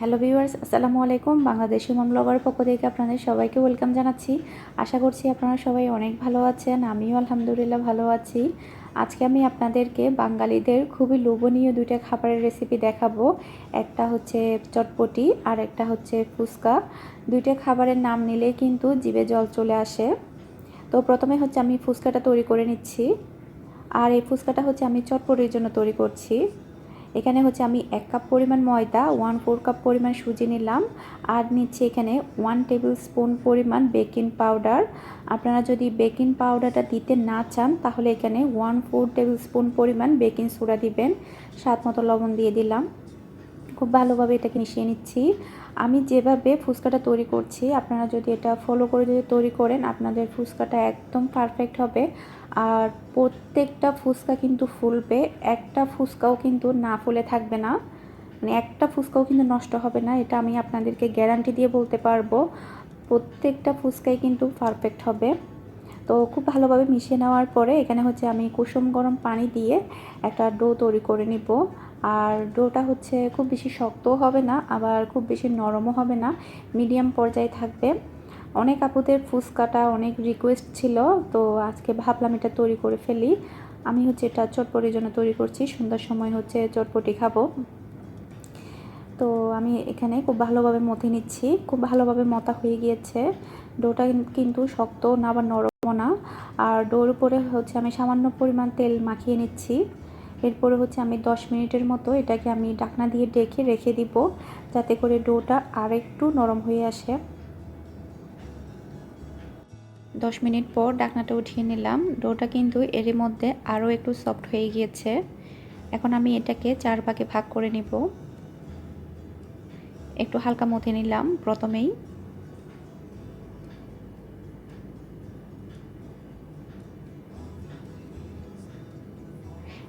Hello viewers, আসসালামু আলাইকুম। বাংলাদেশি মম blogger পক্ষ থেকে আপনাদের সবাইকে ওয়েলকাম জানাচ্ছি। আশা করছি আপনারা সবাই অনেক ভালো আছেন। আমিও আলহামদুলিল্লাহ ভালো আছি। আজকে আমি আপনাদেরকে বাঙালিদের খুবই লোভনীয় দুইটা খাবারের রেসিপি দেখাবো। একটা হচ্ছে চটপটি আর একটা হচ্ছে ফুচকা। দুইটা খাবারের নাম নিলে কিন্তু জিভে জল চলে আসে। তো প্রথমে হচ্ছে আমি ফুচকাটা তৈরি করে নিচ্ছি। আর এই ফুচকাটা হচ্ছে আমি চটপটির জন্য তৈরি করছি। এখানে হচ্ছে আমি 1 কাপ পরিমাণ ময়দা, 1/4 কাপ পরিমাণ সুজি নিলাম আর নিচ্ছি এখানে 1 টেবিল স্পুন পরিমাণ বেকিং পাউডার। আপনারা যদি বেকিং পাউডারটা দিতে না চান তাহলে এখানে 1/4 টেবিল স্পুন পরিমাণ বেকিং সোডা দিবেন। স্বাদ মতো লবণ দিয়ে দিলাম। খুব ভালোভাবে এটাকে মিশিয়ে নিচ্ছি। আমি যেভাবে ফুচকাটা তৈরি করছি আপনারা যদি এটা ফলো করে যদি তৈরি করেন আপনাদের ফুচকাটা একদম পারফেক্ট হবে। আর প্রত্যেকটা ফুচকা কিন্তু ফুলবে, একটা ফুচকাও কিন্তু না ফুলে থাকবে না, মানে একটা ফুচকাও কিন্তু নষ্ট হবে না। এটা আমি আপনাদেরকে গ্যারান্টি দিয়ে বলতে পারবো। প্রত্যেকটা ফুচকাই কিন্তু পারফেক্ট হবে। তো খুব ভালোভাবে মিশিয়ে নেওয়ার পরে এখানে হচ্ছে আমি কুসুম গরম পানি দিয়ে একটা ডো তৈরি করে নিব। আর ডোটা হচ্ছে খুব বেশি শক্তও হবে না আবার খুব বেশি নরমও হবে না, মিডিয়াম পর্যায়ে থাকবে। অনেক আপুদের ফুচকাটা অনেক রিকোয়েস্ট ছিল, তো আজকে ভাবলাম এটা তৈরি করে ফেলি। আমি হচ্ছে এটা চটপটির জন্য তৈরি করছি, সন্ধ্যার সময় হচ্ছে চটপটি খাবো। তো আমি এখানে খুব ভালোভাবে মথে নিচ্ছি। খুব ভালোভাবে মথা হয়ে গিয়েছে। ডোটা কিন্তু শক্ত না আবার নরমও না। আর ডোর উপরে হচ্ছে আমি সামান্য পরিমাণ তেল মাখিয়ে নিচ্ছি। এরপরে হচ্ছে আমি 10 মিনিটের মতো এটাকে আমি ঢাকনা দিয়ে ঢেকে রেখে দিব, যাতে করে ডোটা আরেকটু নরম হয়ে আসে। 10 মিনিট পর ঢাকনাটা উঠিয়ে নিলাম। ডোটা কিন্তু এর মধ্যে আরও একটু সফট হয়ে গিয়েছে। এখন আমি এটাকে 4 ভাগে ভাগ করে নিব। একটু হালকা মথে নিলাম প্রথমেই।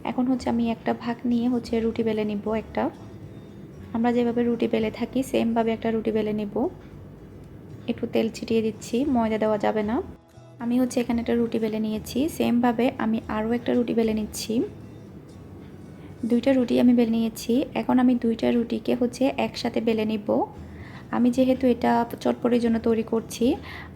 এখন হচ্ছে আমি একটা ভাগ নিয়ে হচ্ছে রুটি বেলে নিব। একটা আমরা যেভাবে রুটি বেলে থাকি সেমভাবে একটা রুটি বেলে নিব। একটু তেল ছিটিয়ে দিচ্ছি, ময়দা দেওয়া যাবে না। আমি হচ্ছে এখানে একটা রুটি বেলে নিয়েছি, সেমভাবে আমি আরও একটা রুটি বেলে নিচ্ছি। দুইটা রুটি আমি বেলে নিয়েছি। এখন আমি দুইটা রুটিকে হচ্ছে একসাথে বেলে নিব। আমি যেহেতু এটা চটপটির জন্য তৈরি করছি,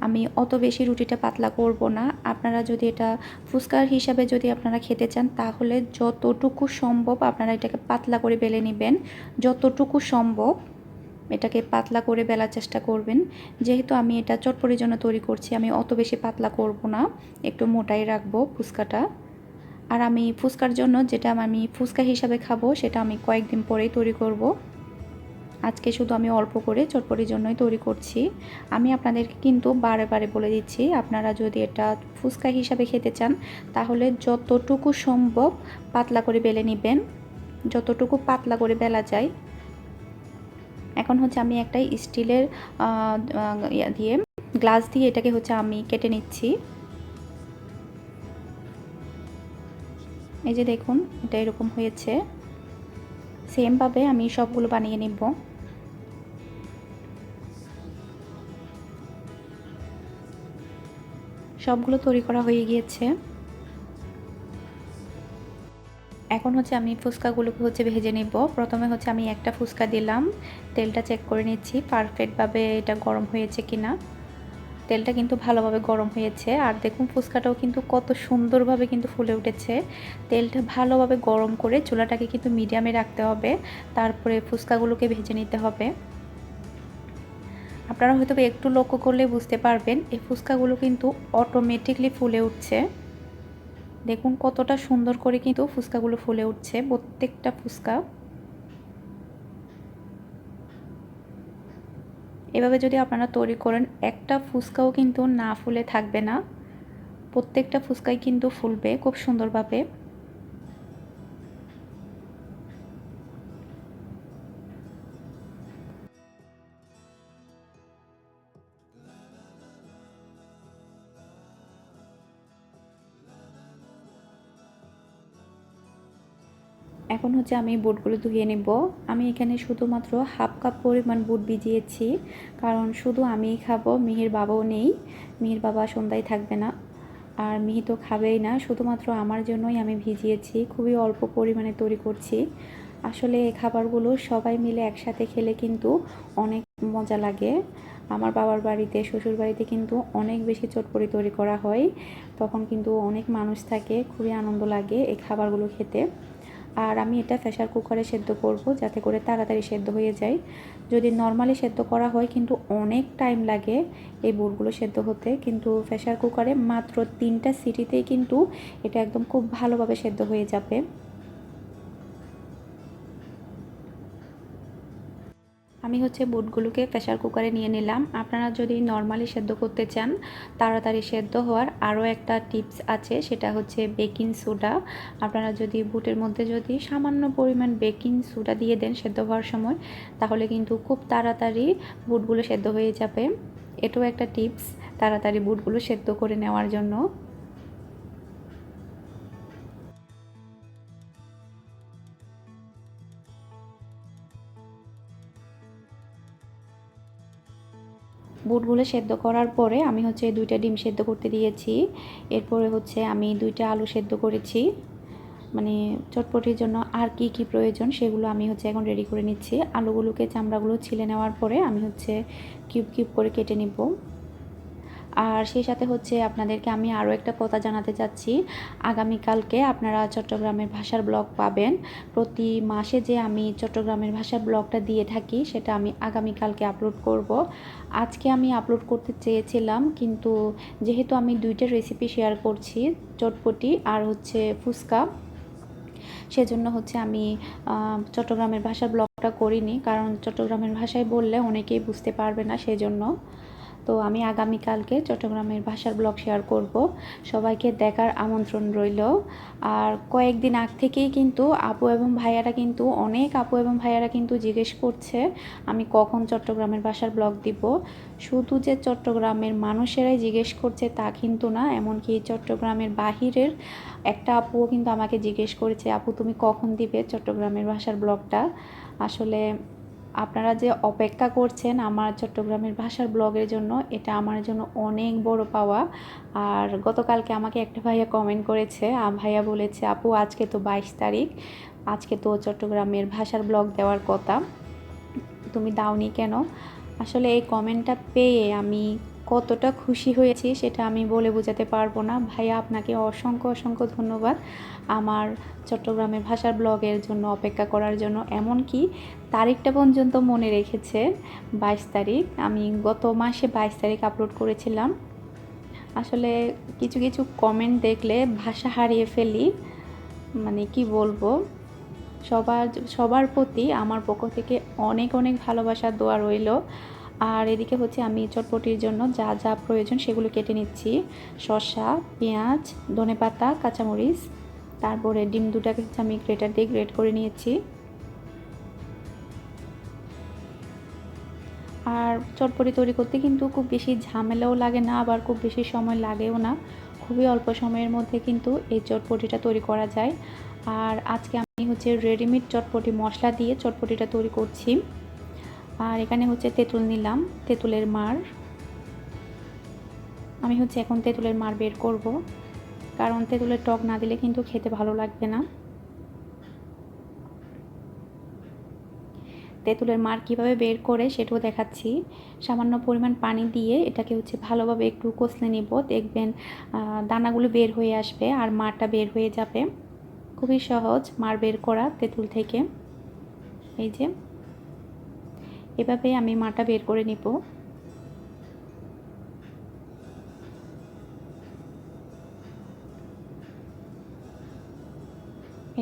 আমি অত বেশি রুটিটা পাতলা করব না। আপনারা যদি এটা ফুচকার হিসাবে যদি আপনারা খেতে চান তাহলে যতটুকু সম্ভব আপনারা এটাকে পাতলা করে বেলে নেবেন। যতটুকু সম্ভব এটাকে পাতলা করে বেলার চেষ্টা করবেন। যেহেতু আমি এটা চটপটির জন্য তৈরি করছি আমি অত বেশি পাতলা করব না, একটু মোটাই রাখবো ফুচকাটা। আর আমি ফুচকার জন্য যেটা আমি ফুচকা হিসাবে খাবো সেটা আমি কয়েকদিন পরেই তৈরি করব। আজকে শুধু আমি অল্প করে চটপটির জন্যই তৈরি করছি। আমি আপনাদেরকে কিন্তু বারে বারে বলে দিচ্ছি, আপনারা যদি এটা ফুচকা হিসাবে খেতে চান তাহলে যতটুকু সম্ভব পাতলা করে বেলে নেবেন, যতটুকু পাতলা করে বেলা যায়। এখন হচ্ছে আমি একটা স্টিলের দিয়ে গ্লাস দিয়ে এটাকে হচ্ছে আমি কেটে নিচ্ছি। এই যে দেখুন এটা এরকম হয়েছে। সেমভাবে আমি সবগুলো বানিয়ে নিব। সবগুলো তৈরি করা হয়ে গিয়েছে। এখন হচ্ছে আমি ফুচকাগুলোকে হচ্ছে ভেজে নিব। প্রথমে হচ্ছে আমি একটা ফুচকা দিলাম, তেলটা চেক করে নিচ্ছি পারফেক্টভাবে এটা গরম হয়েছে কিনা। তেলটা কিন্তু ভালোভাবে গরম হয়েছে। আর দেখুন ফুচকাটাও কিন্তু কত সুন্দরভাবে কিন্তু ফুলে উঠেছে। তেলটা ভালোভাবে গরম করে চুলাটাকে কিন্তু মিডিয়ামে রাখতে হবে, তারপরে ফুচকাগুলোকে ভেজে নিতে হবে। আপনারা হয়তো একটু লক্ষ্য করলে বুঝতে পারবেন এই ফুচকাগুলো কিন্তু অটোমেটিকলি ফুলে উঠছে। দেখুন কতটা সুন্দর করে কিন্তু ফুচকাগুলো ফুলে উঠছে প্রত্যেকটা ফুচকা। এভাবে যদি আপনারা তৈরি করেন একটা ফুচকাও কিন্তু না ফুলে থাকবে না, প্রত্যেকটা ফুচকাই কিন্তু ফুলবে খুব সুন্দরভাবে। এখন হচ্ছে আমি বুটগুলো ধুয়ে নেব। আমি এখানে শুধুমাত্র হাফ কাপ পরিমাণ বুট ভিজিয়েছি, কারণ শুধু আমিই খাবো, মিহির বাবাও নেই। মিহির বাবা সন্ধ্যায় থাকবে না আর মিহি তো খাবেই না, শুধুমাত্র আমার জন্যই আমি ভিজিয়েছি। খুবই অল্প পরিমাণে তৈরি করছি। আসলে এই খাবারগুলো সবাই মিলে একসাথে খেলে কিন্তু অনেক মজা লাগে। আমার বাবার বাড়িতে, শ্বশুর বাড়িতে কিন্তু অনেক বেশি চটপটি তৈরি করা হয়। তখন কিন্তু অনেক মানুষ থাকে, খুবই আনন্দ লাগে এই খাবারগুলো খেতে। আর আমি এটা প্রেসার কুকারে সেদ্ধ করব, যাতে করে তাড়াতাড়ি সেদ্ধ হয়ে যায়। যদি নর্মালি সেদ্ধ করা হয় কিন্তু অনেক টাইম লাগে এই বুটগুলো সেদ্ধ হতে, কিন্তু প্রেসার কুকারে মাত্র 3টা সিটিতেই কিন্তু এটা একদম খুব ভালোভাবে সেদ্ধ হয়ে যাবে। আমি হচ্ছে বুটগুলোকে প্রেসার কুকারে নিয়ে নিলাম। আপনারা যদি নর্মালি সেদ্ধ করতে চান, তাড়াতাড়ি সেদ্ধ হওয়ার আরও একটা টিপস আছে, সেটা হচ্ছে বেকিং সোডা। আপনারা যদি বুটের মধ্যে যদি সামান্য পরিমাণ বেকিং সোডা দিয়ে দেন সেদ্ধ হওয়ার সময়, তাহলে কিন্তু খুব তাড়াতাড়ি বুটগুলো সেদ্ধ হয়ে যাবে। এটাও একটা টিপস তাড়াতাড়ি বুটগুলো সেদ্ধ করে নেওয়ার জন্য। বুটগুলো সেদ্ধ করার পরে আমি হচ্ছে 2টা ডিম সেদ্ধ করতে দিয়েছি। এরপরে হচ্ছে আমি 2টা আলু সেদ্ধ করেছি। মানে চটপটির জন্য আর কি কি প্রয়োজন সেগুলো আমি হচ্ছে এখন রেডি করে নিচ্ছি। আলুগুলোকে চামড়াগুলো ছিলে নেওয়ার পরে আমি হচ্ছে কিউব কিউব করে কেটে নিব। আর সেই সাথে হচ্ছে আপনাদেরকে আমি আরও একটা কথা জানাতে চাচ্ছি। আগামীকালকে আপনারা চট্টগ্রামের ভাষার ব্লগ পাবেন। প্রতি মাসে যে আমি চট্টগ্রামের ভাষার ব্লগটা দিয়ে থাকি, সেটা আমি আগামীকালকে আপলোড করব। আজকে আমি আপলোড করতে চেয়েছিলাম, কিন্তু যেহেতু আমি 2টা রেসিপি শেয়ার করছি, চটপটি আর হচ্ছে ফুচকা, সেজন্য হচ্ছে আমি চট্টগ্রামের ভাষার ব্লগটা করিনি, কারণ চট্টগ্রামের ভাষায় বললে অনেকেই বুঝতে পারবে না, সেজন্য। তো আমি আগামীকালকে চট্টগ্রামের ভাষার ব্লগ শেয়ার করব। সবাইকে দেখার আমন্ত্রণ রইল। আর কয়েকদিন আগ থেকেই কিন্তু অনেক আপু এবং ভাইয়ারা কিন্তু জিজ্ঞেস করছে আমি কখন চট্টগ্রামের ভাষার ব্লগ দিব। শুধু যে চট্টগ্রামের মানুষেরাই জিজ্ঞেস করছে তা কিন্তু না, এমনকি চট্টগ্রামের বাহিরের একটা আপুও কিন্তু আমাকে জিজ্ঞেস করেছে, আপু তুমি কখন দিবে চট্টগ্রামের ভাষার ব্লগটা। আসলে আপনারা যে অপেক্ষা করছেন আমার চট্টগ্রামের ভাষার ব্লগের জন্য, এটা আমার জন্য অনেক বড় পাওয়া। আর গতকালকে আমাকে একটা ভাইয়া কমেন্ট করেছে, ভাইয়া বলেছে আপু আজকে তো 22 তারিখ, আজকে তো চট্টগ্রামের ভাষার ব্লগ দেওয়ার কথা, তুমি দাওনি কেন? আসলে এই কমেন্টটা পেয়ে আমি কতটা খুশি হয়েছি সেটা আমি বলে বোঝাতে পারবো না। ভাইয়া আপনাকে অসংখ্য অসংখ্য ধন্যবাদ আমার চট্টগ্রামের ভাষার ব্লগের জন্য অপেক্ষা করার জন্য। এমনকি তারিখটা পর্যন্ত মনে রেখেছে, 22 তারিখ। আমি গত মাসে 22 তারিখ আপলোড করেছিলাম। আসলে কিছু কিছু কমেন্ট দেখলে ভাষা হারিয়ে ফেলি, মানে কি বলবো। সবার সবার প্রতি আমার পক্ষ থেকে অনেক অনেক ভালোবাসার দোয়া রইল। আর এদিকে হচ্ছে আমি চটপটির জন্য যা যা প্রয়োজন সেগুলো কেটে নিচ্ছি। শসা, পেঁয়াজ, ধনেপাতা, কাঁচামরিচ, তারপরে ডিম দুটাকে হচ্ছে আমি গ্রেটার দিয়ে গ্রেট করে নিয়েছি। আর চটপটি তৈরি করতে কিন্তু খুব বেশি ঝামেলাও লাগে না, আবার খুব বেশি সময় লাগেও না। খুবই অল্প সময়ের মধ্যে কিন্তু এই চটপটিটা তৈরি করা যায়। আর আজকে আমি হচ্ছে রেডিমেড চটপটি মশলা দিয়ে চটপটিটা তৈরি করছি। আর এখানে হচ্ছে তেঁতুল নিলাম, তেঁতুলের মার। আমি হচ্ছে এখন তেঁতুলের মার বের করব, কারণ তেঁতুলের টক না দিলে কিন্তু খেতে ভালো লাগবে না। তেঁতুলের মার কীভাবে বের করে সেটাও দেখাচ্ছি। সামান্য পরিমাণ পানি দিয়ে এটাকে হচ্ছে ভালোভাবে একটু কষলে নিব, দেখবেন দানাগুলো বের হয়ে আসবে আর মারটা বের হয়ে যাবে। খুবই সহজ মার বের করা তেঁতুল থেকে। এই যে এভাবে আমি মারটা বের করে নিব।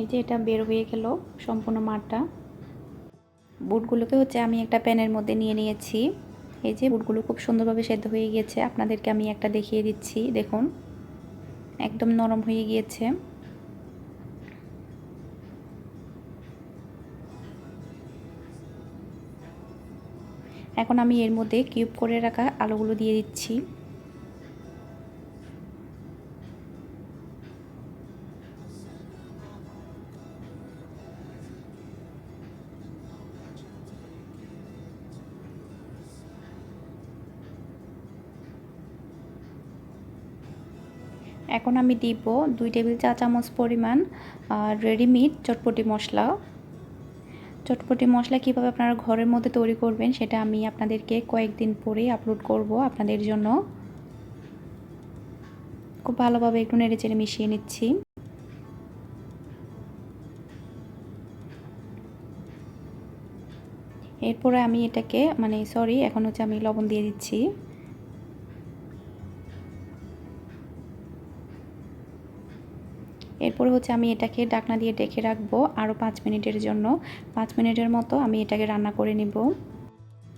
এই যে এটা বের হয়ে গেল সম্পূর্ণ মারটা। বুটগুলোকে হচ্ছে আমি একটা প্যানের মধ্যে নিয়ে নিয়েছি। এই যে বুটগুলো খুব সুন্দরভাবে সেদ্ধ হয়ে গিয়েছে, আপনাদেরকে আমি একটা দেখিয়ে দিচ্ছি, দেখুন একদম নরম হয়ে গিয়েছে। এখন আমি এর মধ্যে কিউব করে রাখা আলুগুলো দিয়ে দিচ্ছি। এখন আমি দিব 2 টেবিল চা চামচ পরিমাণ রেডিমেড চটপটি মশলা। চটপটি মশলা কীভাবে আপনারা ঘরের মধ্যে তৈরি করবেন সেটা আমি আপনাদেরকে কয়েকদিন পরেই আপলোড করব আপনাদের জন্য। খুব ভালোভাবে একটু নেড়েচেড়ে মিশিয়ে নিচ্ছি। এরপরে আমি এটাকে এখন হচ্ছে আমি লবণ দিয়ে দিচ্ছি। এরপরে হচ্ছে আমি এটাকে ঢাকনা দিয়ে ঢেকে রাখবো আরও 5 মিনিটের জন্য। 5 মিনিটের মতো আমি এটাকে রান্না করে নিব।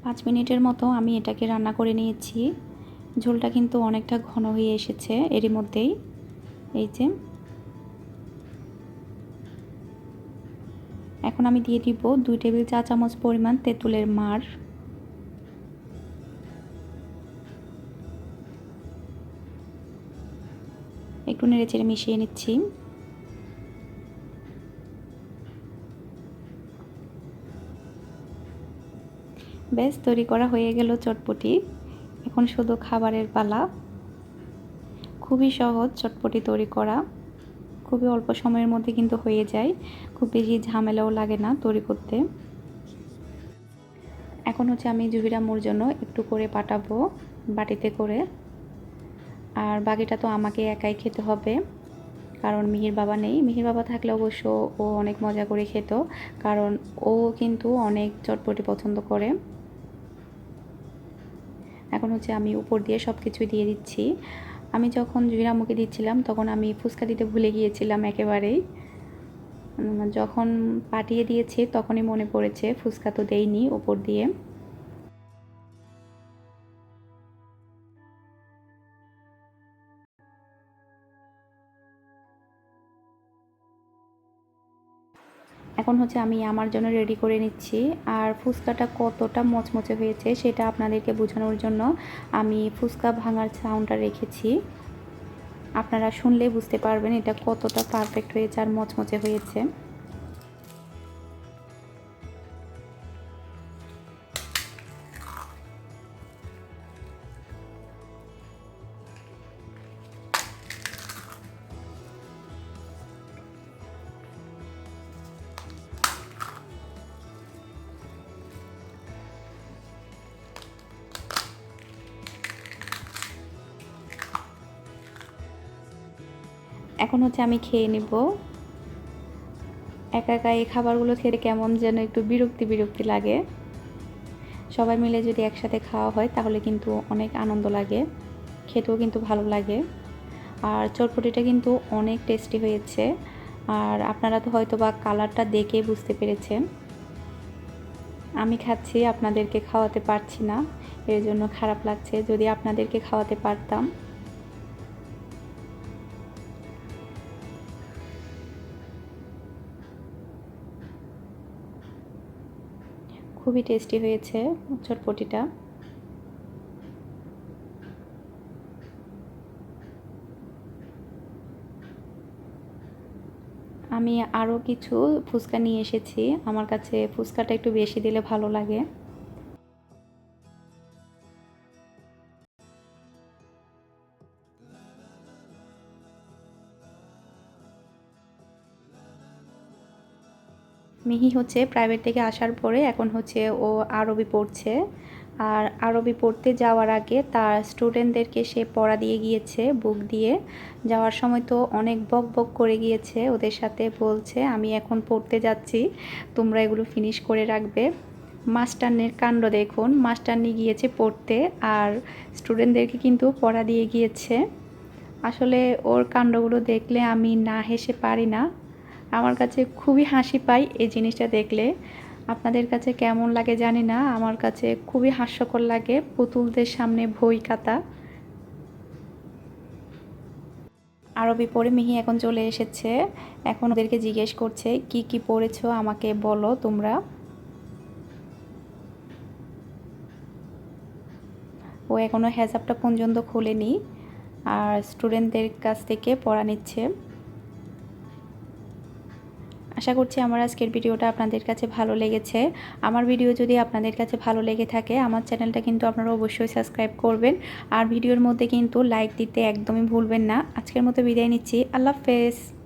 5 মিনিটের মতো আমি এটাকে রান্না করে নিয়েছি। ঝোলটা কিন্তু অনেকটা ঘন হয়ে এসেছে এরই মধ্যেই। এই যে এখন আমি দিয়ে দিব 2 টেবিল চা চামচ পরিমাণ তেঁতুলের মাড়। একটু নেড়েচেড়ে মিশিয়ে নিচ্ছি। বেশ, তৈরি করা হয়ে গেল চটপটি। এখন শুধু খাবারের পালা। খুবই সহজ চটপটি তৈরি করা, খুবই অল্প সময়ের মধ্যে কিন্তু হয়ে যায়, খুব বেশি ঝামেলাও লাগে না তৈরি করতে। এখন হচ্ছে আমি জুহিরাম্মুর জন্য একটু করে পাঠাবো বাটিতে করে, আর বাকিটা তো আমাকে একাই খেতে হবে, কারণ মিহির বাবা নেই। মিহির বাবা থাকলে অবশ্য ও অনেক মজা করে খেত, কারণ ও কিন্তু অনেক চটপটি পছন্দ করে। এখন হচ্ছে আমি উপর দিয়ে সব কিছুই দিয়ে দিচ্ছি। আমি যখন জুহিরাম্মুকে দিচ্ছিলাম তখন আমি ফুচকা দিতে ভুলে গিয়েছিলাম একেবারেই। যখন পাঠিয়ে দিয়েছি তখনই মনে পড়েছে ফুচকা তো দেইনি উপর দিয়ে। এখন হচ্ছে আমি আমার জন্য রেডি করে নিচ্ছি। আর ফুচকাটা কতটা মচমচে হয়েছে সেটা আপনাদেরকে বোঝানোর জন্য আমি ফুচকা ভাঙার সাউন্ডটা রেখেছি। আপনারা শুনলেই বুঝতে পারবেন এটা কতটা পারফেক্ট হয়েছে আর মচমচে হয়েছে। এখন হচ্ছে আমি খেয়ে নেব। একা একা এই খাবারগুলো খেতে কেমন যেন একটু বিরক্তি বিরক্তি লাগে। সবাই মিলে যদি একসাথে খাওয়া হয় তাহলে কিন্তু অনেক আনন্দ লাগে, খেতেও কিন্তু ভালো লাগে। আর চটপটিটা কিন্তু অনেক টেস্টি হয়েছে। আর আপনারা তো হয়তো বা কালারটা দেখে বুঝতে পেরেছেন। আমি খাচ্ছি, আপনাদেরকে খাওয়াতে পারছি না, এর জন্য খারাপ লাগছে। যদি আপনাদেরকে খাওয়াতে পারতাম। খুবই টেস্টি হয়েছে চটপটিটা। আমি আরও কিছু ফুচকা নিয়ে এসেছি, আমার কাছে ফুচকাটা একটু বেশি দিলে ভালো লাগে। মিহি হচ্ছে প্রাইভেট থেকে আসার পরে এখন হচ্ছে ও আরবি পড়ছে। আর আরবি পড়তে যাওয়ার আগে তার স্টুডেন্টদেরকে সে পড়া দিয়ে গিয়েছে বুক দিয়ে। যাওয়ার সময় তো অনেক বক বক করে গিয়েছে ওদের সাথে, বলছে আমি এখন পড়তে যাচ্ছি, তোমরা এগুলো ফিনিশ করে রাখবে। মাস্টারনির কাণ্ড দেখুন, মাস্টারনি গিয়েছে পড়তে আর স্টুডেন্টদেরকে কিন্তু পড়া দিয়ে গিয়েছে। আসলে ওর কাণ্ডগুলো দেখলে আমি না হেসে পারি না। আমার কাছে খুবই হাসি পায় এই জিনিসটা দেখলে। আপনাদের কাছে কেমন লাগে জানি না, আমার কাছে খুবই হাস্যকর লাগে পুতুলদের সামনে বই খাতা। আরবি পড়ে মিহি এখন চলে এসেছে। এখন ওদেরকে জিজ্ঞেস করছে কি কি পড়েছো আমাকে বলো তোমরা। ও এখনও হেজাবটা পর্যন্ত খোলেনি আর স্টুডেন্টদের কাছ থেকে পড়া নিচ্ছে। আশা করছি আমার আজকের ভিডিওটা আপনাদের কাছে ভালো লেগেছে। আমার ভিডিও যদি আপনাদের কাছে ভালো লেগে থাকে আমার চ্যানেলটা কিন্তু আপনারা অবশ্যই সাবস্ক্রাইব করবেন। আর ভিডিওর মধ্যে কিন্তু লাইক দিতে একদমই ভুলবেন না। আজকের মতো বিদায় নিচ্ছি। আল্লাহ হাফেজ।